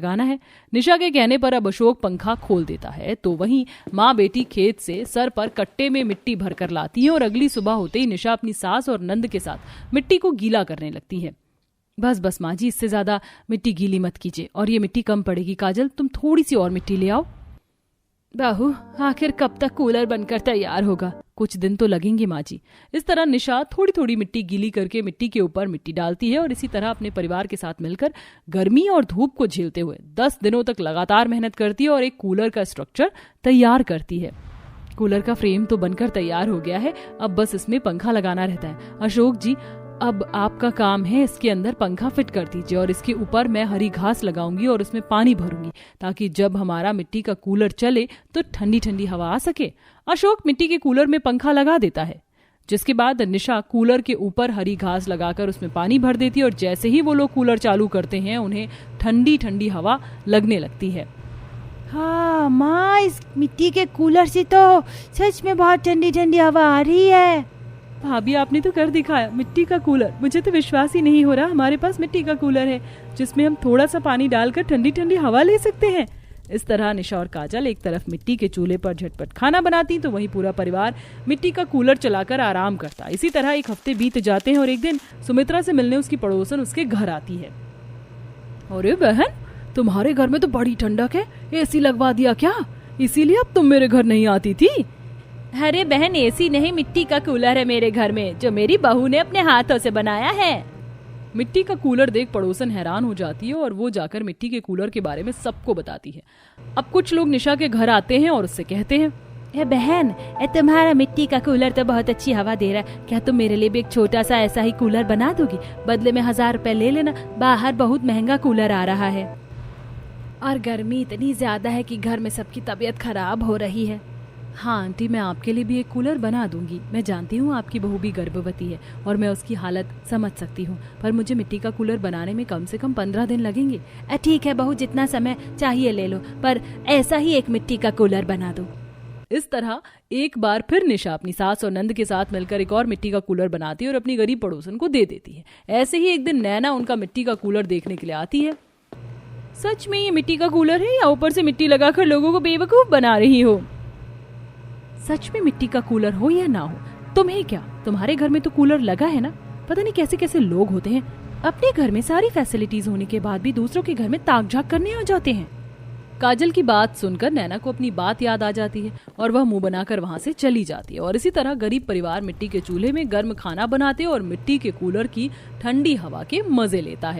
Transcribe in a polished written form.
लगाना है। निशा के कहने पर अब अशोक पंखा खोल देता है तो वहीं माँ बेटी खेत से सर पर कट्टे में मिट्टी भरकर लाती है और अगली सुबह होते ही निशा अपनी सास और नंद के साथ मिट्टी को गीला करने लगती है। बस बस माँ जी, इससे ज्यादा मिट्टी गीली मत कीजिए, और ये मिट्टी कम पड़ेगी। काजल, तुम थोड़ी सी और मिट्टी ले आओ। बाहू, आखिर कब तक कूलर बनकर तैयार होगा? कुछ दिन तो लगेंगे माँ जी। इस तरह निशा थोड़ी थोड़ी मिट्टी गीली करके मिट्टी के ऊपर मिट्टी डालती है और इसी तरह अपने परिवार के साथ मिलकर गर्मी और धूप को झेलते हुए 10 दिनों तक लगातार मेहनत करती है और एक कूलर का स्ट्रक्चर तैयार करती है। कूलर का फ्रेम तो बनकर तैयार हो गया है, अब बस इसमें पंखा लगाना रहता है। अशोक जी, अब आपका काम है इसके अंदर पंखा फिट कर दीजिए और इसके ऊपर मैं हरी घास लगाऊंगी और उसमें पानी भरूंगी ताकि जब हमारा मिट्टी का कूलर चले तो ठंडी ठंडी हवा आ सके। अशोक मिट्टी के कूलर में पंखा लगा देता है, जिसके बाद निशा कूलर के ऊपर हरी घास लगाकर उसमें पानी भर देती है और जैसे ही वो लोग कूलर चालू करते हैं उन्हें ठंडी ठंडी हवा लगने लगती है। हाँ माँ, इस मिट्टी के कूलर से तो सच में बहुत ठंडी ठंडी हवा आ रही है। भाभी, आपने तो कर दिखाया, मिट्टी का कूलर। मुझे तो विश्वास ही नहीं हो रहा हमारे पास मिट्टी का कूलर है जिसमें हम थोड़ा सा पानी डालकर ठंडी ठंडी हवा ले सकते हैं। इस तरह निशा और काजल एक तरफ मिट्टी के चूल्हे पर झटपट खाना बनाती तो वहीं पूरा परिवार मिट्टी का कूलर चलाकर आराम करता। इसी तरह एक हफ्ते बीत जाते हैं और एक दिन सुमित्रा से मिलने उसकी पड़ोसन उसके घर आती है। अरे बहन, तुम्हारे घर में तो बड़ी ठंडक है, एसी लगवा दिया क्या? इसीलिए अब तुम मेरे घर नहीं आती थी? अरे बहन, एसी नहीं, मिट्टी का कूलर है मेरे घर में जो मेरी बहू ने अपने हाथों से बनाया है। मिट्टी का कूलर देख पड़ोसन हैरान हो जाती है और वो जाकर मिट्टी के कूलर के बारे में सबको बताती है। अब कुछ लोग निशा के घर आते हैं और उससे कहते हैं, ए बहन, तुम्हारा मिट्टी का कूलर तो बहुत अच्छी हवा दे रहा है, क्या तुम मेरे लिए भी एक छोटा सा ऐसा ही कूलर बना दोगी? बदले में 1000 रुपए ले लेना, बाहर बहुत महंगा कूलर आ रहा है और गर्मी इतनी ज्यादा है कि घर में सबकी तबीयत खराब हो रही है। हाँ आंटी, मैं आपके लिए भी एक कूलर बना दूंगी। मैं जानती हूँ आपकी बहू भी गर्भवती है और मैं उसकी हालत समझ सकती हूँ, पर मुझे मिट्टी का कूलर बनाने में कम से कम 15 दिन लगेंगे। ठीक है बहू, जितना समय चाहिए ले लो, पर ऐसा ही एक मिट्टी का कूलर बना दो। इस तरह एक बार फिर निशा अपनी सास और नंद के साथ मिलकर एक और मिट्टी का कूलर बनाती है और अपनी गरीब पड़ोसन को दे देती है। ऐसे ही एक दिन नैना उनका मिट्टी का कूलर देखने के लिए आती है। सच में ये मिट्टी का कूलर है या ऊपर से मिट्टी लगाकर लोगों को बेवकूफ बना रही हो? सच में मिट्टी का कूलर हो या ना हो, तुम्हें क्या? तुम्हारे घर में तो कूलर लगा है ना। पता नहीं कैसे कैसे लोग होते हैं, अपने घर में सारी फैसिलिटीज होने के बाद भी दूसरों के घर में ताक झाक करने आ जाते हैं। काजल की बात सुनकर नैना को अपनी बात याद आ जाती है और वह मुंह बनाकर वहां से चली जाती है। और इसी तरह गरीब परिवार मिट्टी के चूल्हे में गर्म खाना बनाते और मिट्टी के कूलर की ठंडी हवा के मजे लेता है।